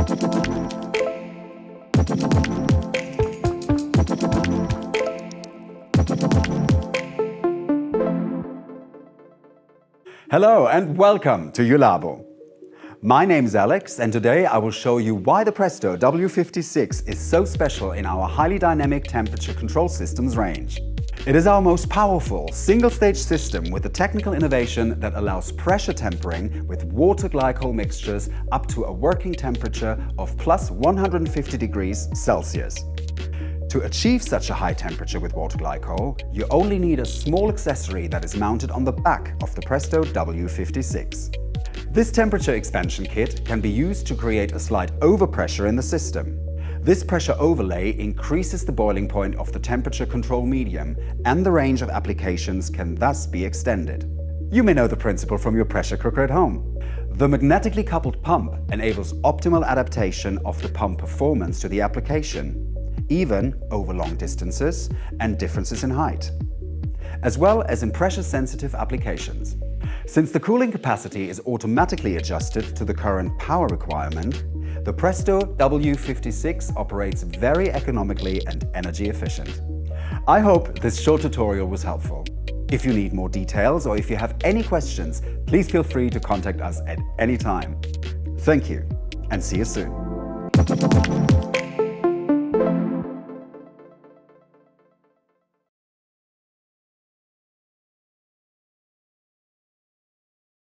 Hello and welcome to Julabo. My name is Alex and today I will show you why the Presto W56 is so special in our highly dynamic temperature control systems range. It is our most powerful single-stage system with a technical innovation that allows pressure tempering with water glycol mixtures up to a working temperature of plus 150 degrees Celsius. To achieve such a high temperature with water glycol, you only need a small accessory that is mounted on the back of the Presto W56. This temperature expansion kit can be used to create a slight overpressure in the system. This pressure overlay increases the boiling point of the temperature control medium, and the range of applications can thus be extended. You may know the principle from your pressure cooker at home. The magnetically coupled pump enables optimal adaptation of the pump performance to the application, even over long distances and differences in height, as well as in pressure-sensitive applications. Since the cooling capacity is automatically adjusted to the current power requirement, the Presto W56 operates very economically and energy efficient. I hope this short tutorial was helpful. If you need more details or if you have any questions, please feel free to contact us at any time. Thank you and see you soon.